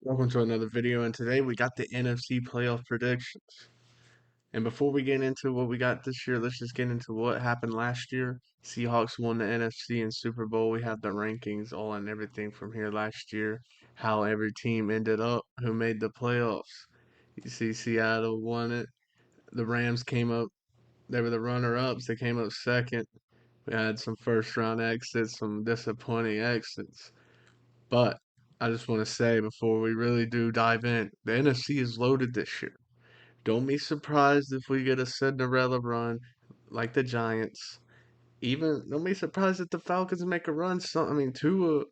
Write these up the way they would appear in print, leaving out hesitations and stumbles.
Welcome to another video, and today we got the NFC playoff predictions. And before we get into what we got this year, let's just get into what happened last year. Seahawks won the NFC and Super Bowl. We have the rankings all and everything from here last year, how every team ended up, who made the playoffs. You see, Seattle won it. The Rams came up, they were the runner ups, they came up second. We had some first round exits, some disappointing exits. But I just want to say before we really do dive in, the NFC is loaded this year. Don't be surprised if we get a Cinderella run like the Giants. Even don't be surprised if the Falcons make a run. I mean, Tua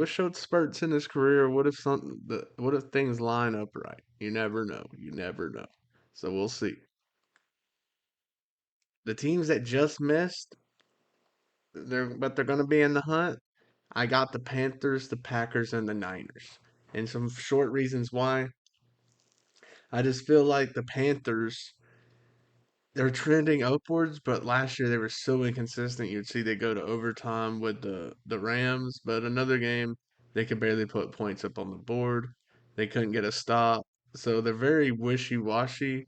showed spurts in his career. What if things line up right? You never know. You never know. So we'll see. The teams that just missed, they're gonna be in the hunt. I got the Panthers, the Packers, and the Niners. And some short reasons why. I just feel like the Panthers, they're trending upwards, but last year they were so inconsistent. You'd see they go to overtime with the Rams, but another game they could barely put points up on the board. They couldn't get a stop. So they're very wishy-washy,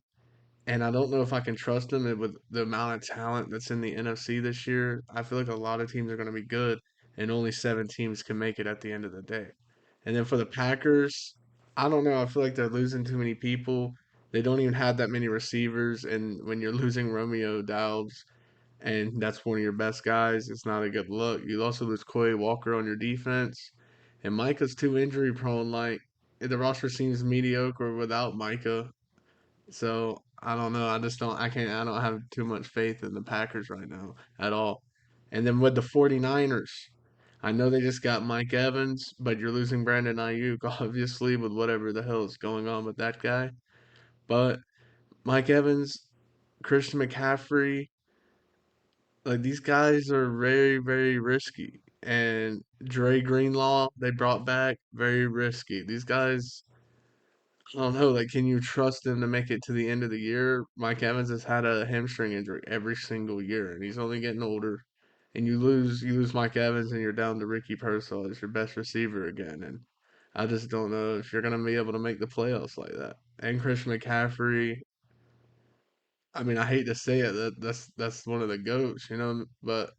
and I don't know if I can trust them with the amount of talent that's in the NFC this year. I feel like a lot of teams are going to be good, and only 7 teams can make it at the end of the day. And then for the Packers, I don't know. I feel like they're losing too many people. They don't even have that many receivers, and when you're losing Romeo Doubs, and that's one of your best guys, it's not a good look. You also lose Quay Walker on your defense, and Micah's too injury prone. Like the roster seems mediocre without Micah. So I don't know. I just don't. I can't. I don't have too much faith in the Packers right now at all. And then with the 49ers, I know they just got Mike Evans, but you're losing Brandon Ayuk, obviously, with whatever the hell is going on with that guy. But Mike Evans, Christian McCaffrey, like these guys are very, very risky. And Dre Greenlaw, they brought back, very risky. These guys, I don't know. Like, can you trust him to make it to the end of the year? Mike Evans has had a hamstring injury every single year, and he's only getting older. And you lose Mike Evans, and you're down to Ricky Pearsall as your best receiver again. And I just don't know if you're gonna be able to make the playoffs like that. And Christian McCaffrey, I mean, I hate to say it, that's one of the goats, but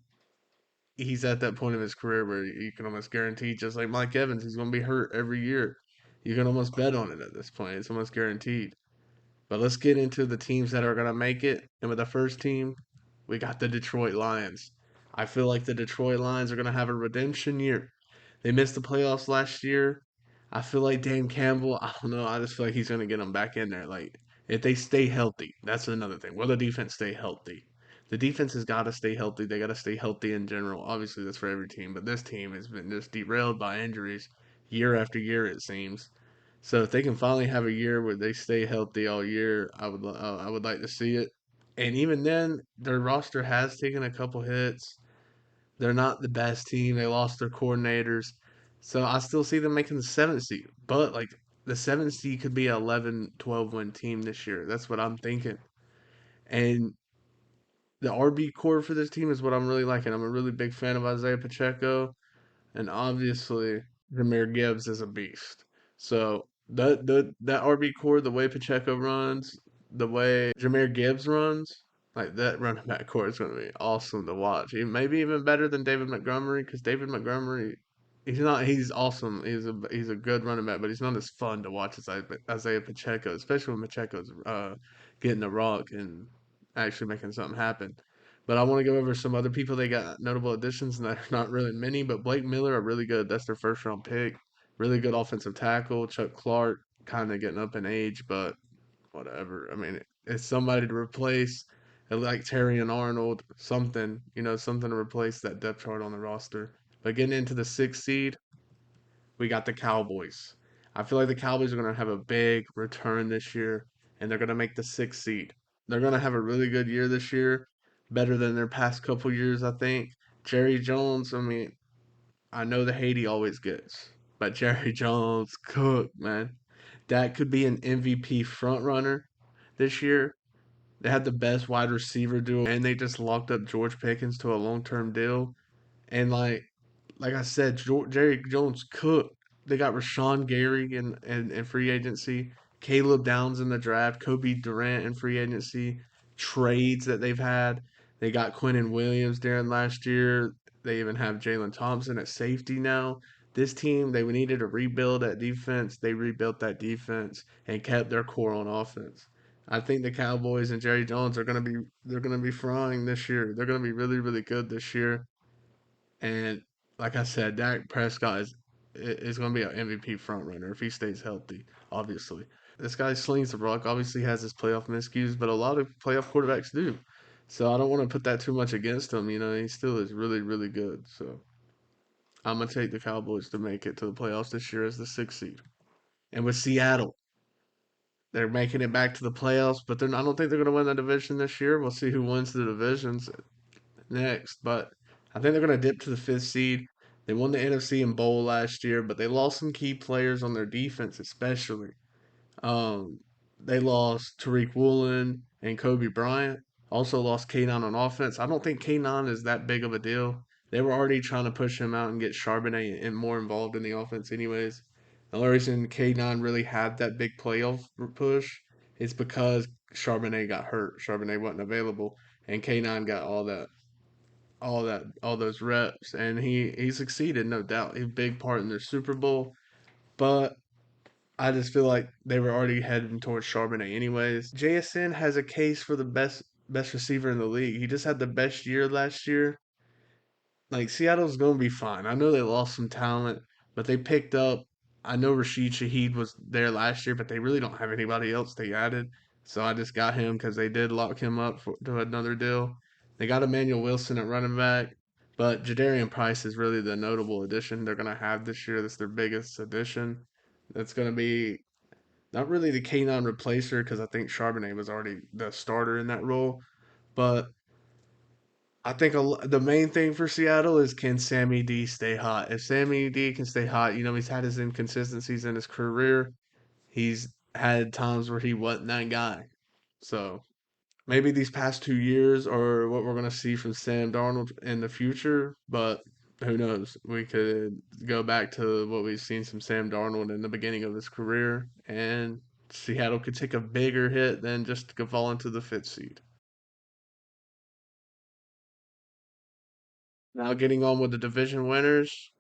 he's at that point of his career where you can almost guarantee, just like Mike Evans, he's gonna be hurt every year. You can almost bet on it at this point. It's almost guaranteed. But let's get into the teams that are going to make it. And with the first team, we got the Detroit Lions. I feel like the Detroit Lions are going to have a redemption year. They missed the playoffs last year. I feel like Dan Campbell, I don't know, I just feel like he's going to get them back in there. Like, if they stay healthy, that's another thing. Will the defense stay healthy? The defense has got to stay healthy. They got to stay healthy in general. Obviously, that's for every team, but this team has been just derailed by injuries year after year, it seems. So if they can finally have a year where they stay healthy all year, I would like to see it. And even then, their roster has taken a couple hits. They're not the best team. They lost their coordinators. So I still see them making the 7th seed. But like the 7th seed could be an 11, 12 win team this year. That's what I'm thinking. And the RB core for this team is what I'm really liking. I'm a really big fan of Isaiah Pacheco. And obviously Jameer Gibbs is a beast. So that RB core, the way Pacheco runs, the way Jameer Gibbs runs, like that running back core is going to be awesome to watch. Maybe even better than David Montgomery because David Montgomery, he's not. He's awesome. He's a good running back, but he's not as fun to watch as Isaiah Pacheco, especially when Pacheco's getting the rock and actually making something happen. But I want to go over some other people. They got notable additions, and there's not really many. But Blake Miller are really good. That's their first round pick. Really good offensive tackle. Chuck Clark kind of getting up in age, but whatever. I mean, it's somebody to replace, like Terry and Arnold, something, something to replace that depth chart on the roster. But getting into the 6th seed, we got the Cowboys. I feel like the Cowboys are going to have a big return this year, and they're going to make the 6th seed. They're going to have a really good year this year, better than their past couple years, I think. Jerry Jones, I mean, I know the hate he always gets, but Jerry Jones cooked, man. That could be an MVP front runner this year. They had the best wide receiver duo, and they just locked up George Pickens to a long term deal. And like I said, Jerry Jones cooked. they got Rashawn Gary in free agency, Caleb Downs in the draft, Kobe Durant in free agency, trades that they've had. They got Quentin Williams during last year. They even have Jalen Thompson at safety now. This team, they needed to rebuild that defense. They rebuilt that defense and kept their core on offense. I think the Cowboys and Jerry Jones are gonna be frying this year. They're gonna be really, really good this year. And like I said, Dak Prescott is going to be an MVP front runner if he stays healthy. Obviously, this guy slings the rock. Obviously, has his playoff miscues, but a lot of playoff quarterbacks do. So I don't want to put that too much against him. He still is really, really good. So I'm gonna take the Cowboys to make it to the playoffs this year as the sixth seed. And with Seattle, they're making it back to the playoffs, but I don't think they're gonna win the division this year. We'll see who wins the divisions next, but I think they're going to dip to the fifth seed. They won the NFC and bowl last year, but they lost some key players on their defense, especially. Um, they lost Tariq Woolen and Kobe Bryant. Also lost K9 on offense. I don't think K9 is that big of a deal. They were already trying to push him out and get Charbonnet and more involved in the offense, anyways. The only reason K9 really had that big playoff push is because Charbonnet got hurt. Charbonnet wasn't available, and K9 got all those reps, and he succeeded, no doubt. He's a big part in their Super Bowl, but I just feel like they were already heading towards Charbonnet anyways. JSN has a case for the best receiver in the league. He just had the best year last year. Like Seattle's gonna be fine. I know they lost some talent, but they picked up. I know Rashid Shaheed was there last year, but they really don't have anybody else they added. So I just got him because they did lock him up to another deal. They got Emmanuel Wilson at running back, but Jadarian Price is really the notable addition they're gonna have this year. That's their biggest addition. That's gonna be not really the K9 replacer because I think Charbonnet was already the starter in that role, but I think the main thing for Seattle is can Sammy D stay hot? If Sammy D can stay hot, he's had his inconsistencies in his career. He's had times where he wasn't that guy. So maybe these past 2 years are what we're going to see from Sam Darnold in the future, but who knows? We could go back to what we've seen from Sam Darnold in the beginning of his career, and Seattle could take a bigger hit than just to fall into the fifth seed. Now, getting on with the division winners,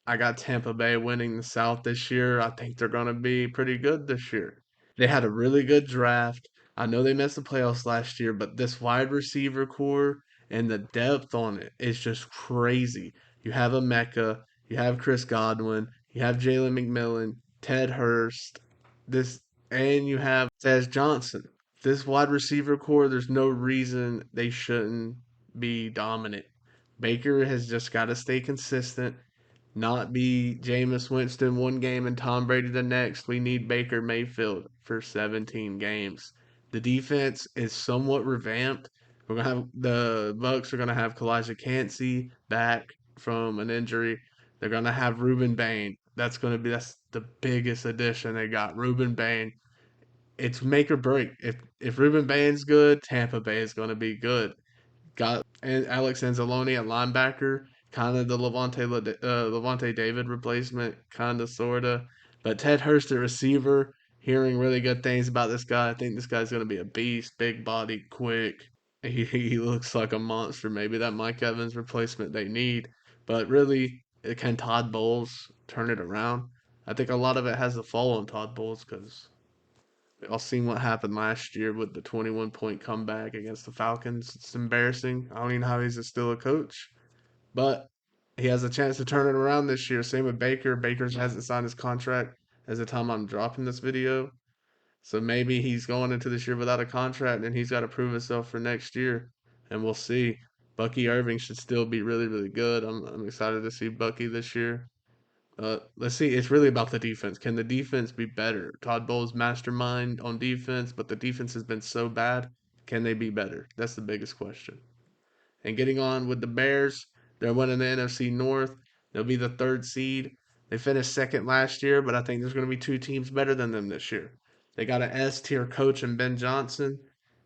I got Tampa Bay winning the South this year. I think they're going to be pretty good this year. They had a really good draft. I know they missed the playoffs last year, but this wide receiver core and the depth on it is just crazy. You have a Mecca, you have Chris Godwin, you have Jalen McMillan, Ted Hurst, this, and you have Saz Johnson. This wide receiver core, there's no reason they shouldn't be dominant. Baker has just got to stay consistent, not be Jameis Winston one game and Tom Brady the next. We need Baker Mayfield for 17 games. The defense is somewhat revamped. We're gonna have the Bucks are gonna have Kalijah Cansey back from an injury. They're gonna have Ruben Bain. That's the biggest addition they got. Ruben Bain. It's make or break. If Ruben Bain's good, Tampa Bay is gonna be good. Got and Alex Anzalone at linebacker, kind of the Levante David replacement, kind of sorta. But Ted Hurst at receiver, hearing really good things about this guy. I think this guy's gonna be a beast, big body, quick. He looks like a monster. Maybe that Mike Evans replacement they need. But really, can Todd Bowles turn it around? I think a lot of it has to fall on Todd Bowles because we all seen what happened last year with the 21-point comeback against the Falcons. It's embarrassing. I don't even know how he's still a coach, but he has a chance to turn it around this year. Same with Baker. Baker hasn't signed his contract as the time I'm dropping this video. So maybe he's going into this year without a contract and he's got to prove himself for next year. And we'll see. Bucky Irving should still be really, really good. I'm excited to see Bucky this year. Let's see. It's really about the defense. Can the defense be better? Todd Bowles mastermind on defense, but the defense has been so bad. Can they be better? That's the biggest question. And getting on with the Bears, they're winning the NFC North. They'll be the third seed. They finished second last year, but I think there's going to be two teams better than them this year. They got an S tier coach in Ben Johnson,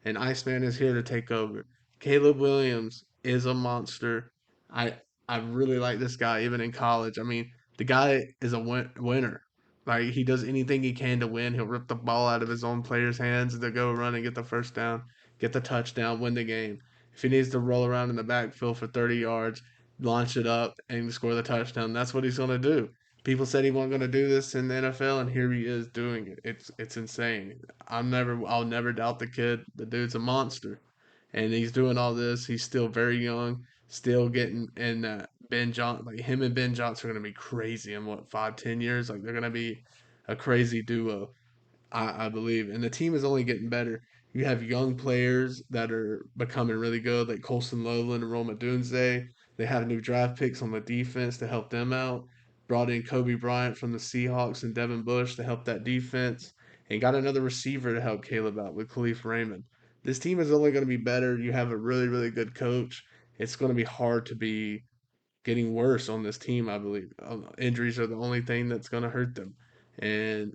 and Iceman is here to take over. Caleb Williams is a monster. I I really like this guy even in college. I mean, The guy is a winner. Like he does anything he can to win. He'll rip the ball out of his own players' hands to go run and get the first down, get the touchdown, win the game. If he needs to roll around in the backfield for 30 yards, launch it up and score the touchdown, that's what he's going to do. People said he wasn't going to do this in the NFL, and here he is doing it. It's insane. I'll never doubt the kid. The dude's a monster, and he's doing all this. He's still very young, still getting in that Ben John like him and Ben Johnson are gonna be crazy in what 5, 10 years. Like they're gonna be a crazy duo. I believe. And the team is only getting better. You have young players that are becoming really good, like Colson Loveland and Roma Dunze. They have new draft picks on the defense to help them out. Brought in Kobe Bryant from the Seahawks and Devin Bush to help that defense. And got another receiver to help Caleb out with Khalif Raymond. This team is only going to be better. You have a really, really good coach. It's going to be hard to be getting worse on this team, I believe. Injuries are the only thing that's going to hurt them. And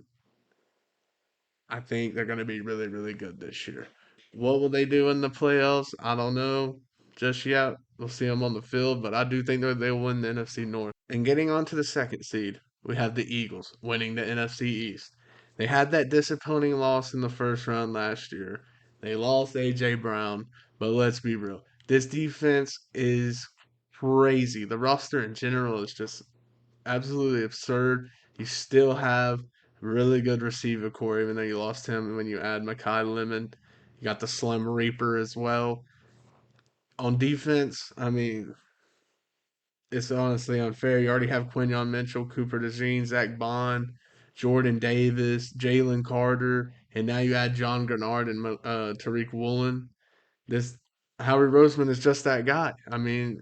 I think they're going to be really, really good this year. What will they do in the playoffs? I don't know just yet. We'll see them on the field, but I do think that they'll win the NFC North. And getting on to the second seed, we have the Eagles winning the NFC East. They had that disappointing loss in the first round last year. They lost A.J. Brown, but let's be real. This defense is crazy. The roster in general is just absolutely absurd. You still have really good receiver core, even though you lost him. When you add Makai Lemon, you got the Slim Reaper as well. On defense, I mean, it's honestly unfair. You already have Quinyon Mitchell, Cooper DeJean, Zach Bond, Jordan Davis, Jalen Carter, and now you add John Grenard and Tariq Woolen. This Howie Roseman is just that guy. I mean,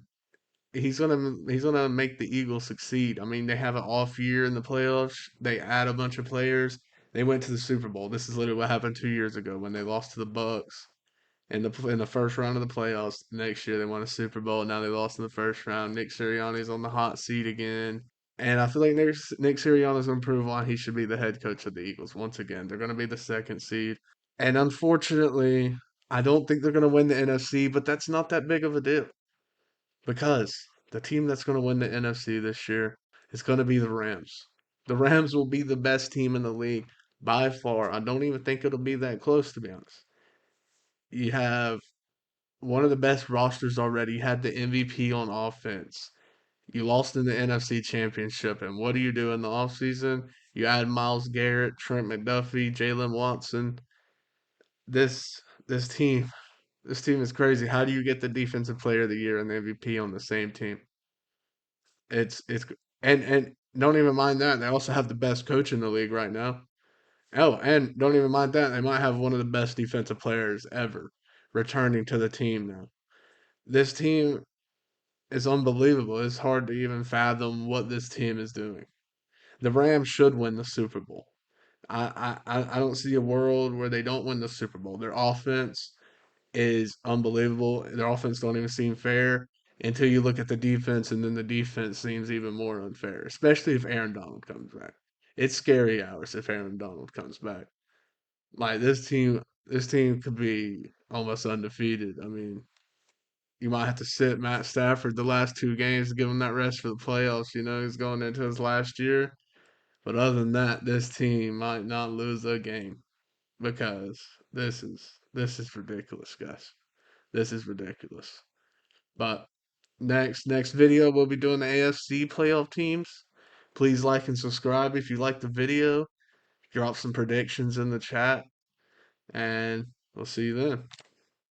he's gonna make the Eagles succeed. I mean, they have an off year in the playoffs. They add a bunch of players. They went to the Super Bowl. This is literally what happened 2 years ago when they lost to the Bucks in the first round of the playoffs. Next year they won a Super Bowl. Now they lost in the first round. Nick Sirianni's on the hot seat again. And I feel like Nick Sirianni's going to prove why he should be the head coach of the Eagles once again. They're going to be the second seed. And unfortunately, I don't think they're going to win the NFC, but that's not that big of a deal because the team that's going to win the NFC this year is going to be the Rams. The Rams will be the best team in the league by far. I don't even think it'll be that close, to be honest. You have one of the best rosters already. You had the MVP on offense. You lost in the NFC Championship. And what do you do in the offseason? You add Myles Garrett, Trent McDuffie, Jalen Watson. This this team this team is crazy. How do you get the defensive player of the year and the MVP on the same team? It's and don't even mind that. They also have the best coach in the league right now. Oh, and don't even mind that. They might have one of the best defensive players ever returning to the team now. This team is unbelievable. It's hard to even fathom what this team is doing. The Rams should win the Super Bowl. I don't see a world where they don't win the Super Bowl. Their offense is unbelievable. Their offense don't even seem fair until you look at the defense, and then the defense seems even more unfair, especially if Aaron Donald comes back. It's scary hours if Aaron Donald comes back. Like this team could be almost undefeated. I mean, you might have to sit Matt Stafford the last 2 games to give him that rest for the playoffs. You know, he's going into his last year. But other than that, this team might not lose a game because this is ridiculous, guys. This is ridiculous. But next video we'll be doing the AFC playoff teams. Please like and subscribe if you like the video. Drop some predictions in the chat, and we'll see you then.